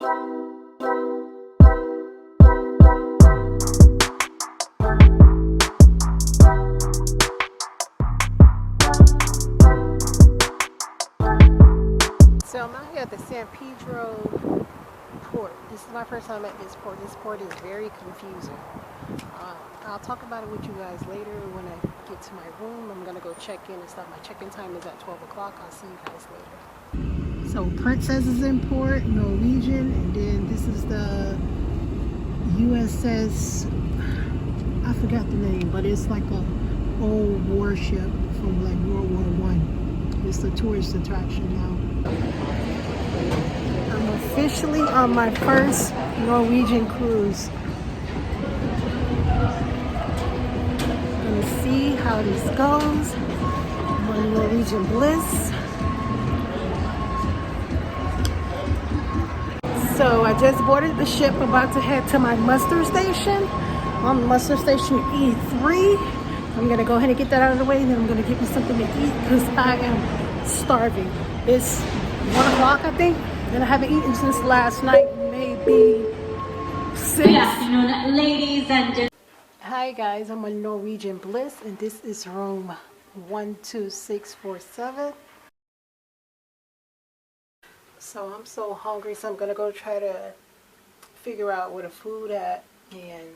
So I'm out here at the San Pedro port. This is my first time at this port. This port is very confusing. I'll talk about it with you guys later when I get to my room. I'm going to go check in and stuff. My check-in time is at 12 o'clock. I'll see you guys later. So Princess is in port, Norwegian, and then this is the USS, I forgot the name, but it's like a old warship from like World War I. It's a tourist attraction now. I'm officially on my first Norwegian cruise. Gonna see how this goes. I'm on Norwegian Bliss. So I just boarded the ship, about to head to my muster station. I'm on muster station E3. I'm gonna go ahead and get that out of the way, and then I'm gonna get me something to eat because I am starving. It's 1 o'clock, I think, and I haven't eaten since last night, maybe 6. Good afternoon, ladies and gentlemen. Hi guys, I'm on Norwegian Bliss, and this is room 12647. So I'm so hungry, so I'm gonna go try to figure out where the food at and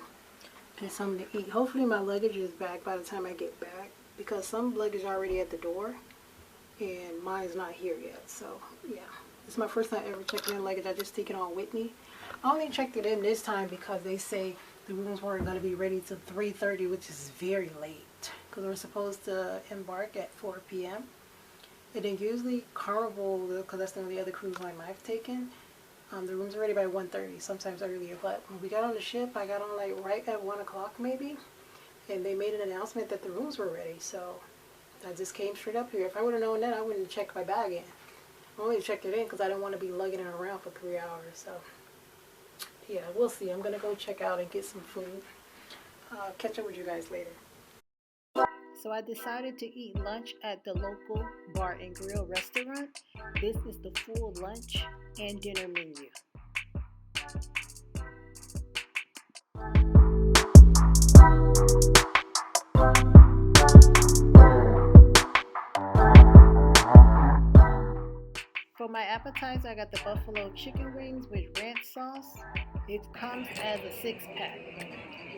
get something to eat. Hopefully my luggage is back by the time I get back, because some luggage are already at the door and mine's not here yet. So yeah, it's my first time ever checking in luggage. I just take it on with me. I only checked it in this time because they say the rooms weren't going to be ready till 3:30, which is very late, because we're supposed to embark at 4 p.m. And then usually Carnival, because that's the only other cruise line I've taken, the rooms are ready by 1:30, sometimes earlier. But when we got on the ship, I got on like right at 1 o'clock maybe, and they made an announcement that the rooms were ready. So I just came straight up here. If I would have known that, I wouldn't have checked my bag in. I only checked it in because I didn't want to be lugging it around for 3 hours. So yeah, we'll see. I'm gonna go check out and get some food. Catch up with you guys later. So I decided to eat lunch at the local bar and grill restaurant. This is the full lunch and dinner menu. For my appetizer, I got the buffalo chicken wings with ranch sauce. It comes as a 6-pack.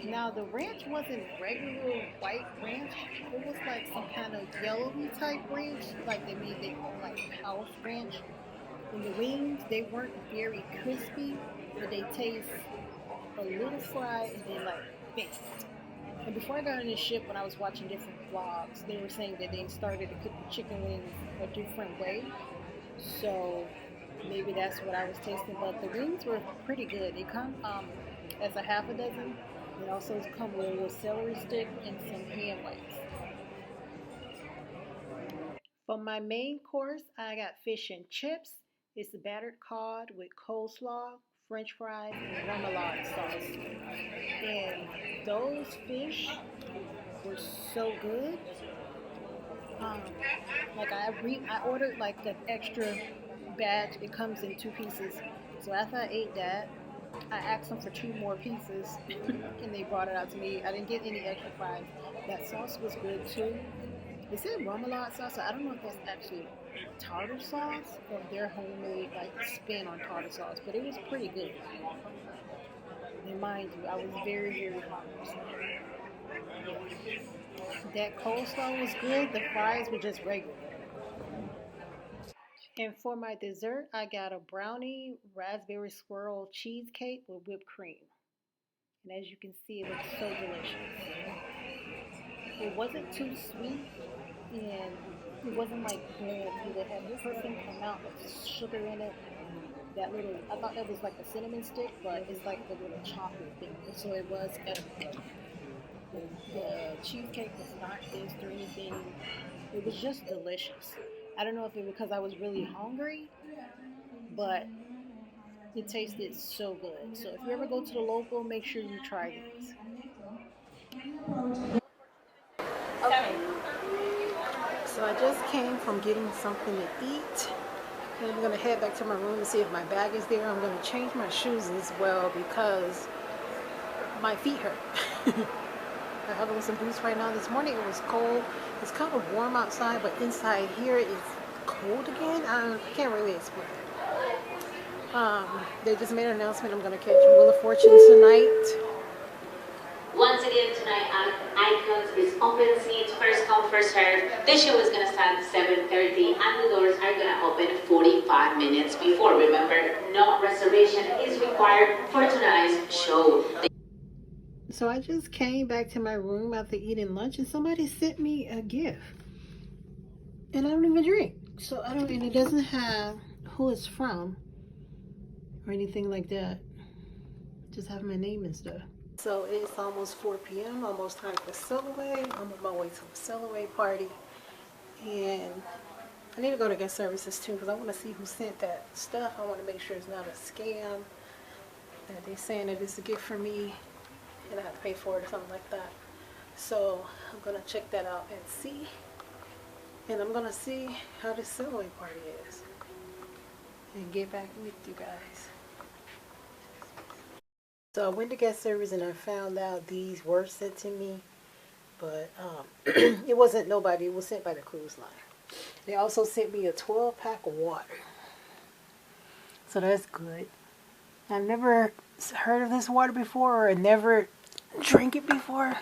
Now the ranch wasn't regular white ranch. It was like some kind of yellowy type ranch, like they made their own like house ranch. And the wings, they weren't very crispy, but they taste a little fried and then like baked. And before I got on this ship, when I was watching different vlogs, they were saying that they started to cook the chicken wings a different way. So maybe that's what I was tasting, but the wings were pretty good. They come as a half a dozen. It also come with a little celery stick and some ham bites. For my main course, I got fish and chips. It's a battered cod with coleslaw, french fries, and remoulade sauce. And those fish were so good. Like I ordered like an extra batch. It comes in 2 pieces. So after I ate that, I asked them for 2 more pieces and they brought it out to me. I didn't get any extra fries. That sauce was good too. They said remoulade sauce, so I don't know if that's actually tartar sauce or their homemade like spin on tartar sauce, but it was pretty good. And mind you, I was very, very hungry. That coleslaw was good. The fries were just regular. And for my dessert, I got a brownie raspberry swirl cheesecake with whipped cream. And as you can see, it looks so delicious. It wasn't too sweet, and it wasn't like bland either. It had the perfect amount of sugar in it. That little, I thought that was like a cinnamon stick, but it's like the little chocolate thing. So it was edible. The cheesecake was not this or anything. It was just delicious. I don't know if it was because I was really hungry, but it tasted so good. So if you ever go to the local, make sure you try these. Okay. So I just came from getting something to eat. And I'm going to head back to my room and see if my bag is there. I'm going to change my shoes as well because my feet hurt. I have on some boots right now. This morning it was cold. It's kind of warm outside, but inside here it's cold again. I can't really explain it. They just made an announcement. I'm going to catch Wheel of Fortune tonight. Once again tonight at Icons is open seats, first come, first serve. This show is going to start at 7:30 and the doors are going to open 45 minutes before. Remember, no reservation is required for tonight's show. So I just came back to my room after eating lunch and somebody sent me a gift. And I don't even drink. So I don't, and it doesn't have who it's from or anything like that. Just have my name and stuff. So it's almost 4 p.m. Almost time for Cellaway. I'm on my way to a Cellaway party. And I need to go to guest services too because I want to see who sent that stuff. I want to make sure it's not a scam. That they're saying that it's a gift for me and I have to pay for it or something like that. So I'm going to check that out and see. And I'm going to see how this Cellaway party is. And get back with you guys. So I went to guest service and I found out these were sent to me, but it wasn't nobody. It was sent by the cruise line. They also sent me a 12-pack of water. So that's good. I've never heard of this water before or never drank it before.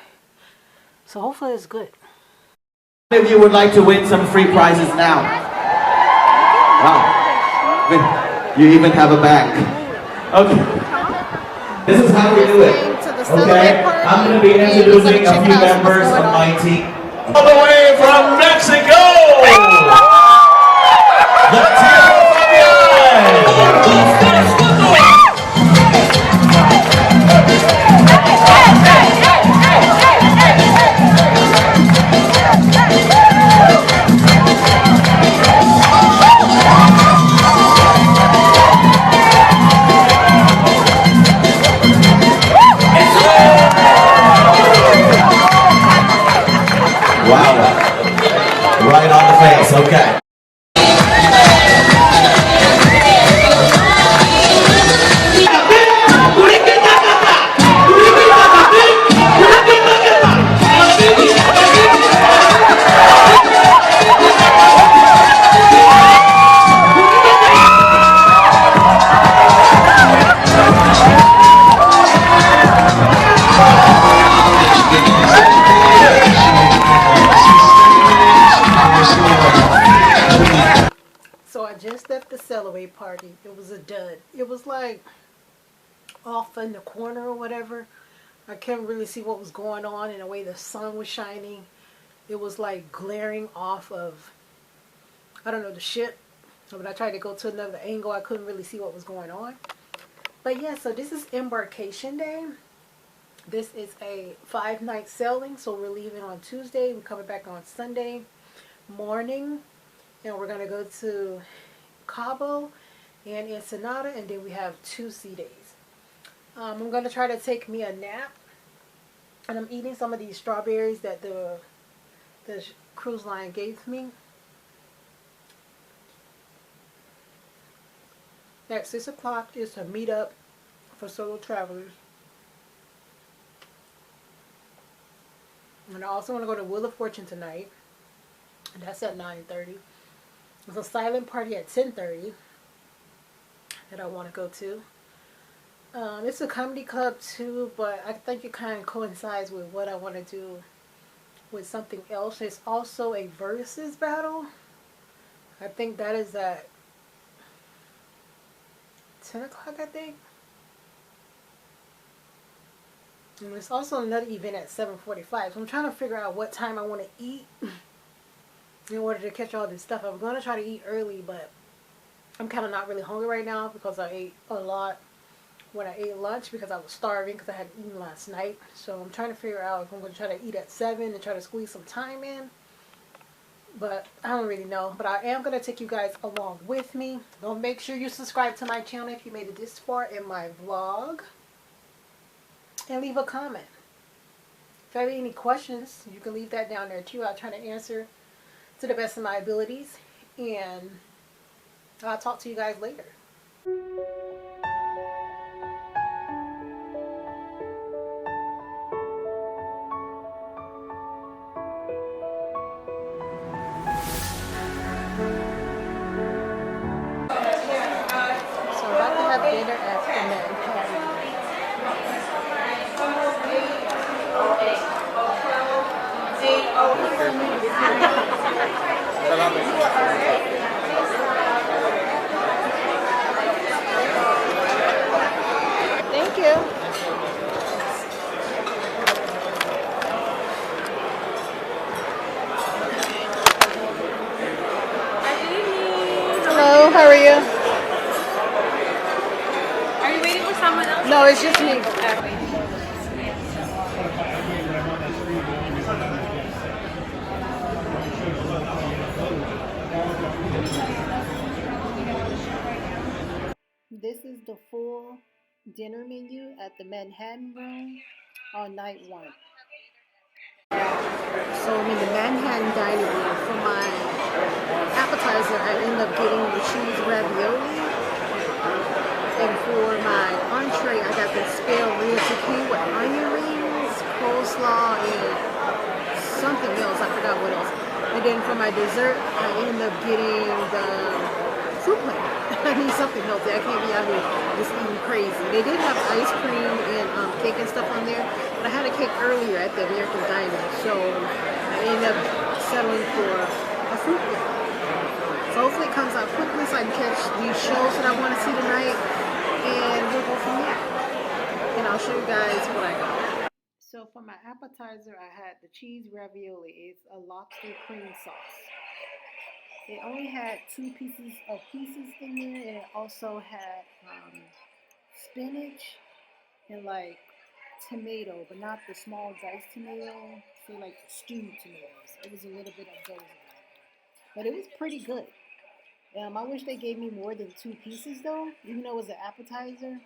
So hopefully it's good. How many of you would like to win some free prizes now? Wow. You even have a bag. Okay. This is how we do it, okay? I'm going to be introducing a few members of my team. All the way from Mexico! Let's hear it from Wow. Right on the face, okay. So I just left the Cellaway party. It was a dud. It was like off in the corner or whatever. I couldn't really see what was going on and the way the sun was shining. It was like glaring off of, I don't know, the ship. When I tried to go to another angle, I couldn't really see what was going on. But yeah, so this is Embarkation Day. This is a 5-night sailing. So we're leaving on Tuesday. We're coming back on Sunday morning. And we're going to go to Cabo and Ensenada, and then we have 2 sea days. I'm going to try to take me a nap, and I'm eating some of these strawberries that the cruise line gave me. At 6 o'clock is a meetup for solo travelers. And I also want to go to Wheel of Fortune tonight, and that's at 9:30. There's a silent party at 10:30 that I want to go to. It's a comedy club too, but I think it kind of coincides with what I want to do with something else. It's also a versus battle. I think that is at 10 o'clock, I think. And there's also another event at 7:45. So I'm trying to figure out what time I want to eat in order to catch all this stuff. I'm going to try to eat early, but I'm kind of not really hungry right now because I ate a lot when I ate lunch because I was starving because I hadn't eaten last night. So I'm trying to figure out if I'm going to try to eat at 7 and try to squeeze some time in. But I don't really know. But I am going to take you guys along with me. Don't make sure you subscribe to my channel if you made it this far in my vlog. And leave a comment. If you have any questions, you can leave that down there too. I'll try to answer to the best of my abilities. And I'll talk to you guys later. So I'm about to have dinner at MissDanniG. Thank you. Hello, how are you? Are you waiting for someone else? No, it's just me. This is the full dinner menu at the Manhattan Room on night 1. So I'm in the Manhattan dining room. For my appetizer, I end up getting the cheese ravioli. And for my entree, I got the spare real zucchini with onion rings, coleslaw, and something else. I forgot what else. And then for my dessert, I ended up getting the fruit plate. I need something healthy. I can't be out here just eating crazy. They did have ice cream and cake and stuff on there, but I had a cake earlier at the American Diner, so I ended up settling for a fruit plate. So hopefully it comes out quickly so I can catch these shows that I want to see tonight, and we'll go from there. And I'll show you guys what I got. So for my appetizer, I had the cheese ravioli. It's a lobster cream sauce. It only had 2 pieces in there, and it also had spinach and like tomato, but not the small diced tomato, so like stewed tomatoes. It was a little bit of those in there. But it was pretty good. I wish they gave me more than 2 pieces though, even though it was an appetizer.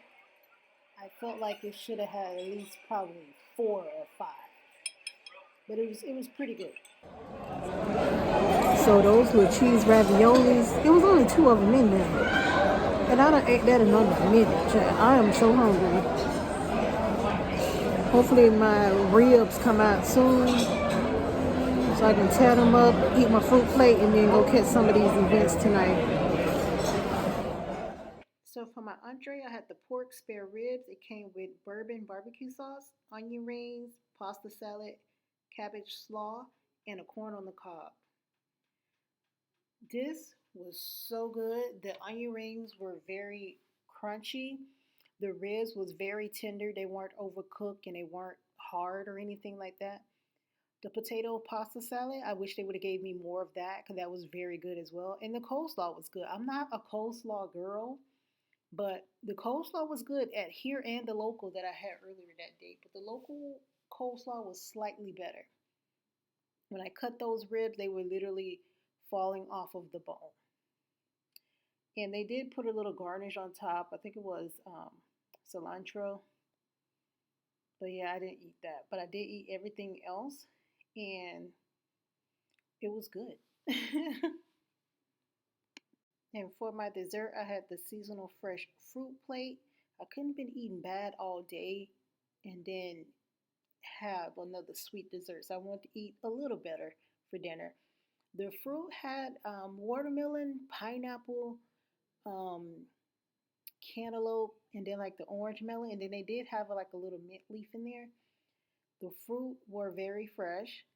I felt like it should have had at least probably 4 or 5. But it was pretty good. So those were cheese raviolis. It was only 2 of them in there. And I done ate that in under a minute. I am so hungry. Hopefully my ribs come out soon so I can tear them up, eat my fruit plate, and then go catch some of these events tonight. So for my entree, I had the pork spare ribs. It came with bourbon barbecue sauce, onion rings, pasta salad, cabbage slaw, and a corn on the cob. This was so good. The onion rings were very crunchy. The ribs was very tender. They weren't overcooked and they weren't hard or anything like that. The potato pasta salad, I wish they would have gave me more of that because that was very good as well. And the coleslaw was good. I'm not a coleslaw girl, but the coleslaw was good at here and the local that I had earlier that day. But the local coleslaw was slightly better. When I cut those ribs, they were literally falling off of the bone. And they did put a little garnish on top. I think it was cilantro. But yeah, I didn't eat that. But I did eat everything else. And it was good. And for my dessert, I had the seasonal fresh fruit plate. I couldn't have been eating bad all day and then have another sweet dessert. So I wanted to eat a little better for dinner. The fruit had watermelon, pineapple, cantaloupe, and then like the orange melon. And then they did have like a little mint leaf in there. The fruit were very fresh.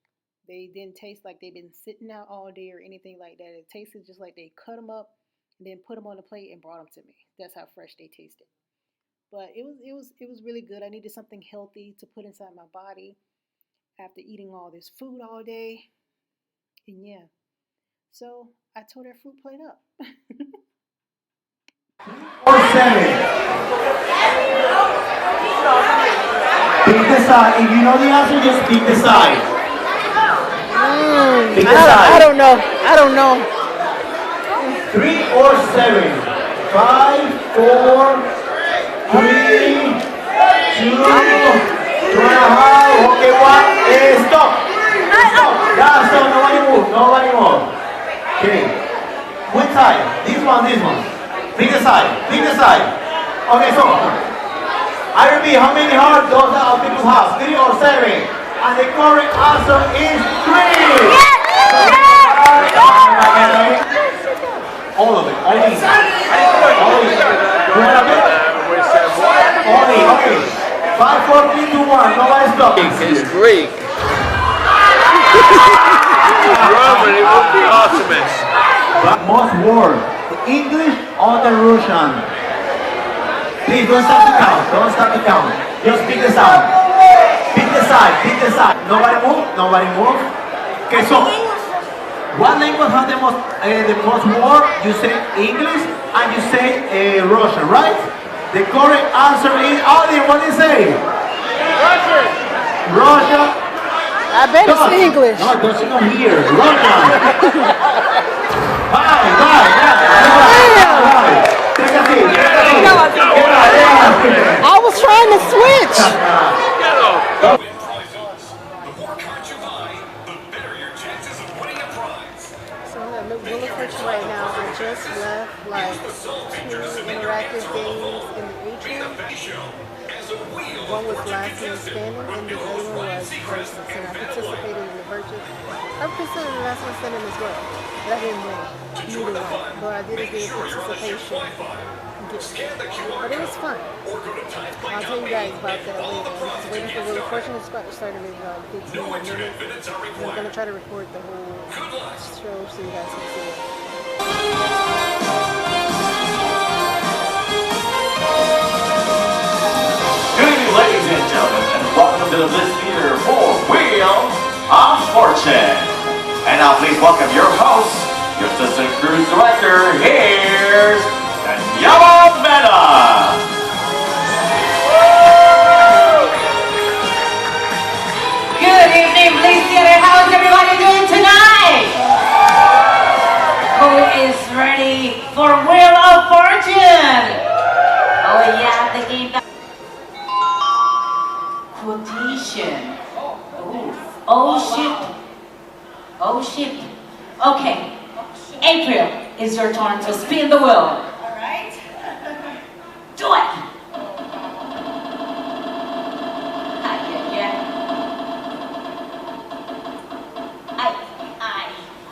They didn't taste like they've been sitting out all day or anything like that. It tasted just like they cut them up and then put them on a plate and brought them to me. That's how fresh they tasted. But it was really good. I needed something healthy to put inside my body after eating all this food all day. And yeah, so I tore that fruit plate up. Or 7. Pick the side. If you know the answer, just pick the side. Pick the side. I don't know. 3 or 7. 5, 4, 3, 2, 2.5. Okay, 1. Stop. Stop. Yeah, stop. Nobody move. Okay. Which side? This one, this one. Pick the side, pick the side. Okay, so I repeat, how many hearts does our people have? 3 or 7? And the correct answer is 3. All of it, only. Only. You want a bit? Only, okay. 5, 4, 3, 2, 1. Nobody stop. It's Greek. Roman, it would be Artemis. Most words, the English or the Russian? Please don't start to count. Don't start to count. Just pick the sound. Pick the side. Pick the side. Nobody move. Nobody move. Okay, so what language has the most word? You say English and you say Russian, right? The correct answer is Audi. What do you say? Russian. Russian. I bet it's English. No, don't you know here? Russian. Bye. Take a seat. I was trying to switch. So I'm at Bullet Coach right now. I just left like 2 interactive games in the atrium. One was Last Man Standing and the other one was Versus. And I participated in the Versus. I participated in the Last Man Standing as well. But I didn't win either one. But I did a good participation. But it was fun. I'll tell you guys about that later. I'm just waiting for Wheel of Fortune. It's about to start in about 15 more minutes. And I'm going to try to record the whole show so you guys can see it. Good evening, ladies and gentlemen, and welcome to the Bliss Theater for Wheel of Fortune. And now please welcome your host, your assistant cruise director. Here's Daniela Meta. Good evening, Bliss Theater. How is everybody doing tonight? Who is ready for Wheel of Fortune? Oh yeah, the game. Quotation. Oh shit. Oh shit. Okay. April, it's your turn to spin the wheel. Alright. Do it! Yeah.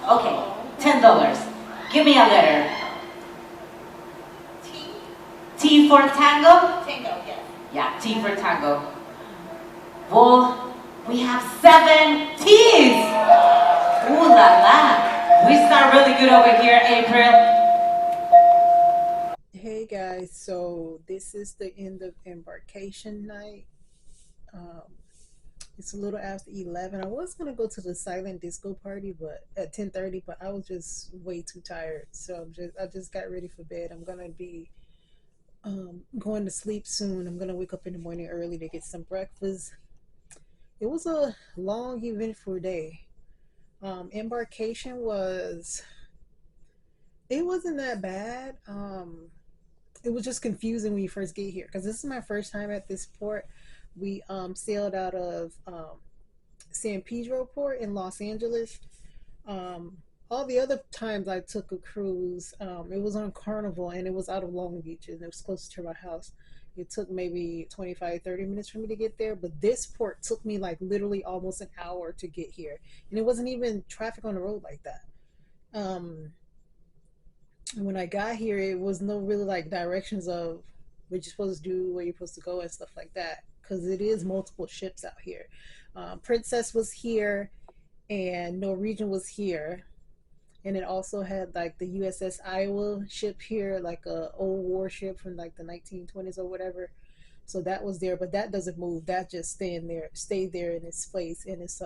Okay, $10. Give me a letter. T. T for tango? Tango, yes. Yeah, T for tango. Well, we have 7 T's. Ooh la la. We start really good over here, April. Hey guys, so this is the end of Embarkation night. It's a little after 11. I was gonna go to the silent disco party, but at 10:30, but I was just way too tired, so I just got ready for bed. I'm gonna be going to sleep soon. I'm gonna wake up in the morning early to get some breakfast. It was a long, eventful day. Embarkation it wasn't that bad. It was just confusing when you first get here because this is my first time at this port. We sailed out of San Pedro port in Los Angeles. All the other times I took a cruise, it was on Carnival and it was out of Long Beach and it was close to my house. It took maybe 25-30 minutes for me to get there, but this port took me like literally almost an hour to get here, and it wasn't even traffic on the road like that. When I got here, it was no really like directions of what you're supposed to do, where you're supposed to go and stuff like that, because it is multiple ships out here. Princess was here and Norwegian was here, and it also had like the USS Iowa ship here, like a old warship from like the 1920s or whatever. So that was there, but that doesn't move. That just stayed there in its place, and it's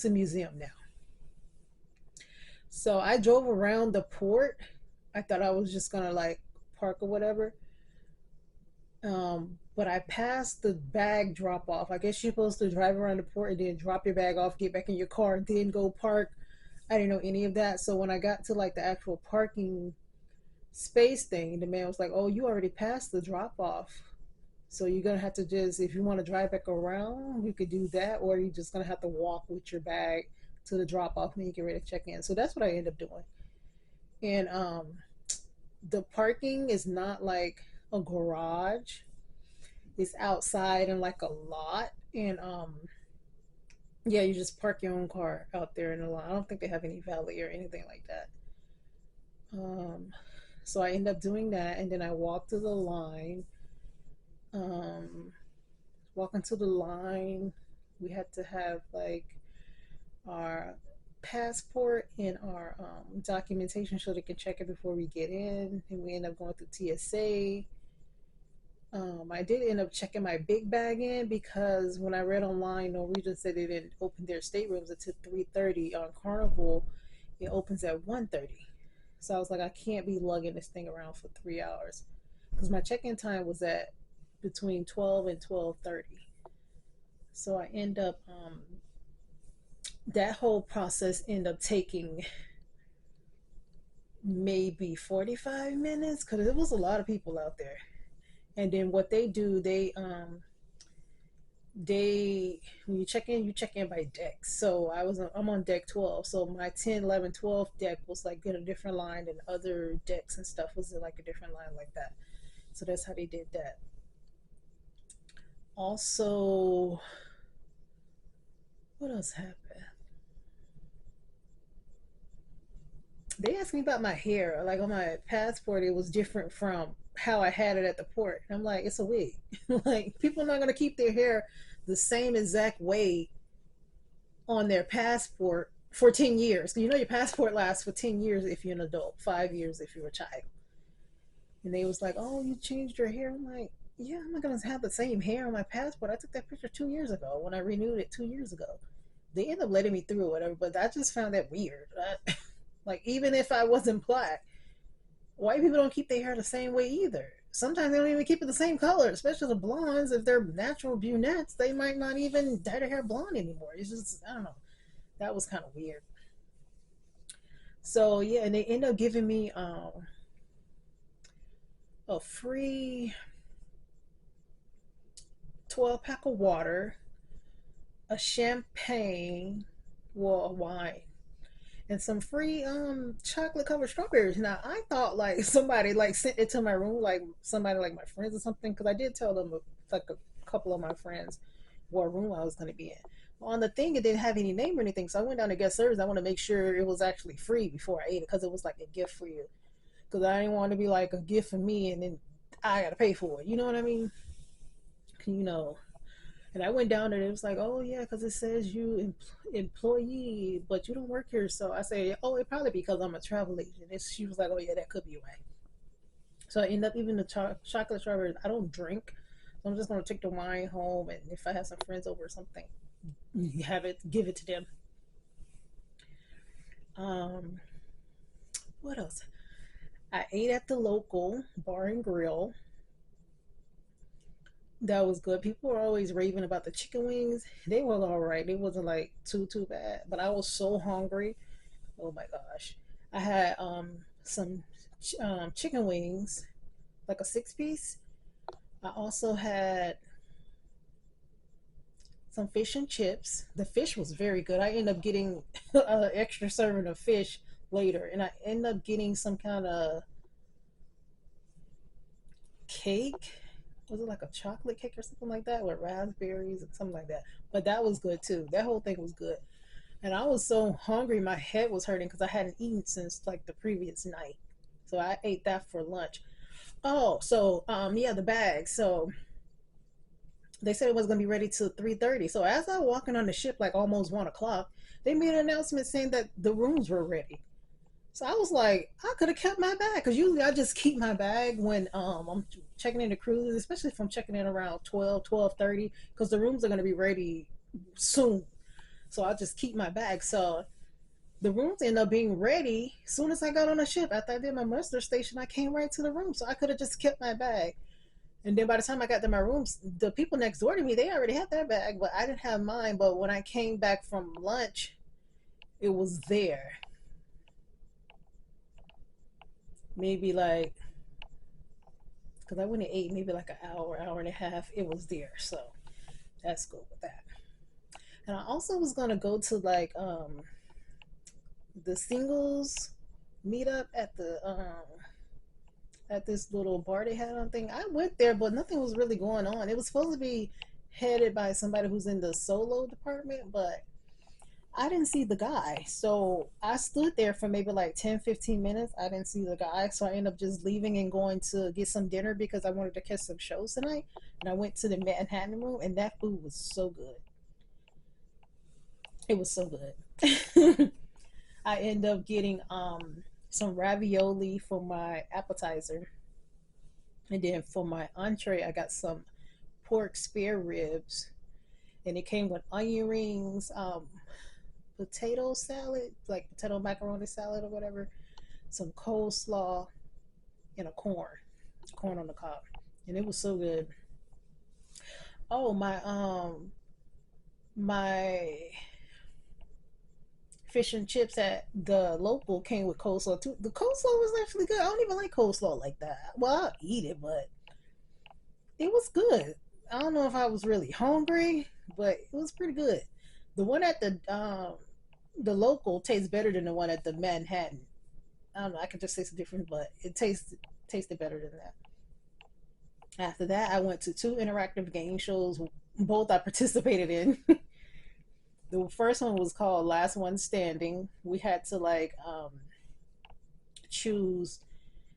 a museum now. So I drove around the port. I thought I was just gonna like park or whatever. But I passed the bag drop off. I guess you're supposed to drive around the port and then drop your bag off, get back in your car, and then go park. I didn't know any of that. So when I got to like the actual parking space thing, the man was like, "Oh, you already passed the drop off. So you're gonna have to just, if you want to drive back around, you could do that, or you're just gonna have to walk with your bag to the drop off and you get ready to check in." So that's what I ended up doing. And the parking is not like a garage. It's outside in like a lot. And yeah, you just park your own car out there in the lot. I don't think they have any valet or anything like that. Um, so I end up doing that, and then I walk to the line. Um, Walking to the line, we had to have like our passport and our documentation so they can check it before we get in, and we end up going through TSA. I did end up checking my big bag in because when I read online, Norwegian said they didn't open their staterooms until 3:30. On Carnival, it opens at 1:30. So I was like, I can't be lugging this thing around for 3 hours because my check-in time was at between 12 and 12:30. So I end up that whole process ended up taking maybe 45 minutes because there was a lot of people out there. And then what they do, they when you check in by deck. So I'm on deck 12, so my 10, 11, 12 deck was like in a different line, and other decks and stuff was in like a different line like that. So that's how they did that. Also, what else happened? They asked me about my hair. Like on my passport, it was different from how I had it at the port. And I'm like, it's a wig. Like people are not gonna keep their hair the same exact way on their passport for 10 years. You know your passport lasts for 10 years if you're an adult, 5 years if you're a child. And they was like, oh, you changed your hair. I'm like, yeah, I'm not gonna have the same hair on my passport. I took that picture 2 years ago when I renewed it 2 years ago. They ended up letting me through or whatever, but I just found that weird. Like even if I wasn't black, white people don't keep their hair the same way either. Sometimes they don't even keep it the same color, especially the blondes. If they're natural brunettes, they might not even dye their hair blonde anymore. It's just, I don't know. That was kind of weird. So yeah, and they end up giving me a free 12 pack of water, a champagne, well, a wine, and some free chocolate covered strawberries. Now I thought like somebody like sent it to my room, like somebody like my friends or something, because I did tell them like a couple of my friends what room I was going to be in. On the thing, it didn't have any name or anything, so I went down to guest service. I want to make sure it was actually free before I ate it because it was like a gift for you. Because I didn't want to be like a gift for me and then I got to pay for it. You know what I mean? You know. And I went down there and it was like, oh yeah, because it says you employee, but you don't work here. So I say, oh, it probably because I'm a travel agent. And she was like, oh yeah, that could be right. So I end up even the chocolate strawberries. I don't drink, so I'm just gonna take the wine home, and if I have some friends over or something, give it to them. Um, what else? I ate at the local bar and grill. That was good. People were always raving about the chicken wings. They were all right. It wasn't like too bad. But I was so hungry. Oh my gosh. I had some chicken wings, like a 6 piece. I also had some fish and chips. The fish was very good. I ended up getting an extra serving of fish later, and I ended up getting some kind of cake. Was it like a chocolate cake or something like that with raspberries and something like that? But that was good too. That whole thing was good. And I was so hungry, my head was hurting because I hadn't eaten since like the previous night. So I ate that for lunch. Oh, so yeah, the bag. So they said it was gonna be ready till 3:30. So as I was walking on the ship, like almost 1 o'clock, they made an announcement saying that the rooms were ready. So I was like, I could have kept my bag because usually I just keep my bag when I'm checking in the cruises, especially if I'm checking in around 12, 12:30, because the rooms are gonna be ready soon. So I just keep my bag. So the rooms ended up being ready as soon as I got on the ship. After I did my muster station, I came right to the room. So I could have just kept my bag. And then by the time I got to my rooms, the people next door to me, they already had their bag, but I didn't have mine. But when I came back from lunch, it was there. Maybe like, because I went and ate maybe like an hour and a half, it was there. So that's good with that. And I also was gonna go to like the singles meet up at this little bar they had on thing. I went there, but nothing was really going on. It was supposed to be headed by somebody who's in the solo department, but I didn't see the guy. So I stood there for maybe like 10, 15 minutes. I didn't see the guy. So I ended up just leaving and going to get some dinner because I wanted to catch some shows tonight. And I went to the Manhattan Room, and that food was so good. It was so good. I ended up getting some ravioli for my appetizer. And then for my entree, I got some pork spare ribs. And it came with onion rings, potato salad, like potato macaroni salad or whatever, some coleslaw, and a corn on the cob, and it was so good. Oh, my fish and chips at the local came with coleslaw too. The coleslaw was actually good. I don't even like coleslaw like that. Well, I'll eat it, but it was good. I don't know if I was really hungry, but it was pretty good. The one at the local tastes better than the one at the Manhattan. I don't know. I can just taste the difference, but it tasted better than that. After that, I went to two interactive game shows. Both I participated in. The first one was called Last One Standing. We had to like choose,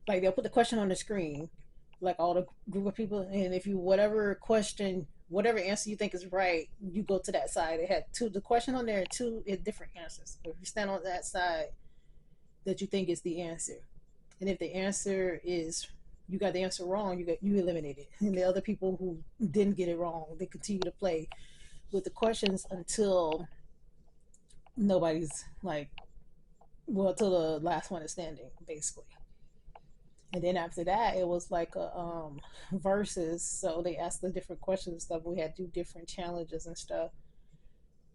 like they'll put the question on the screen, like all the group of people, and if you whatever question, whatever answer you think is right, you go to that side. It had the question on there, two different answers. If you stand on that side that you think is the answer, and if the answer is you got the answer wrong, you eliminated, and the other people who didn't get it wrong, they continue to play with the questions until nobody's like, well, till the last one is standing, basically. And then after that, it was like a versus. So they asked the different questions and stuff. We had to do different challenges and stuff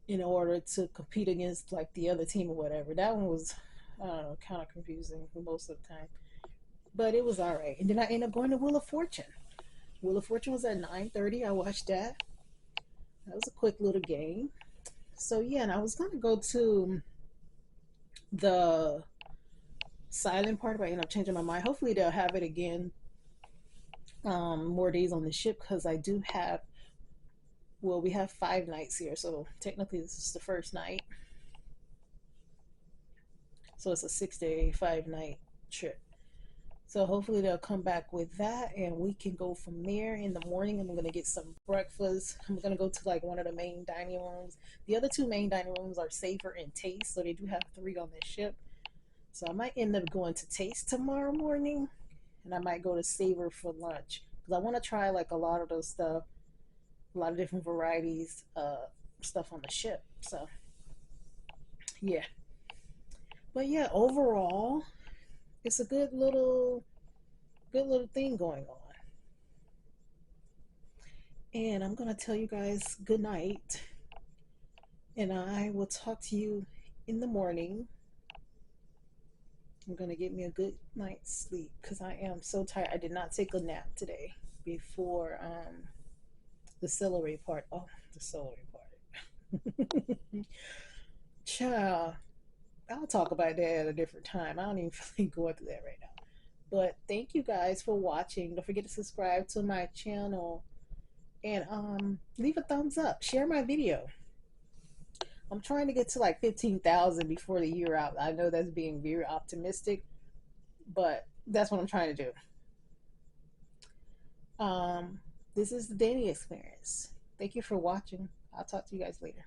in order to compete against like the other team or whatever. That one was, I don't know, kind of confusing most of the time, but it was all right. And then I ended up going to Wheel of Fortune. Wheel of Fortune was at 9:30. I watched that. That was a quick little game. So yeah, and I was gonna go to the silent part, but I ended up changing my mind. Hopefully they'll have it again, more days on the ship, because I do have, well, we have 5 nights here, so technically this is the first night. So it's a 6-day, 5-night trip. So hopefully they'll come back with that and we can go from there. In the morning, I'm going to get some breakfast. I'm going to go to like one of the main dining rooms. The other two main dining rooms are Savor and Taste, so they do have 3 on this ship. So I might end up going to Taste tomorrow morning, and I might go to Savor for lunch because I want to try like a lot of those stuff, a lot of different varieties stuff on the ship. So yeah, but yeah, overall it's a good little thing going on. And I'm gonna tell you guys good night, and I will talk to you in the morning. I'm gonna get me a good night's sleep because I am so tired. I did not take a nap today before the celery part. Oh, the celery part. Child, I'll talk about that at a different time. I don't even feel like going through that right now. But thank you guys for watching. Don't forget to subscribe to my channel and leave a thumbs up. Share my video. I'm trying to get to like 15,000 before the year out. I know that's being very optimistic, but that's what I'm trying to do. This is the Danny Experience. Thank you for watching. I'll talk to you guys later.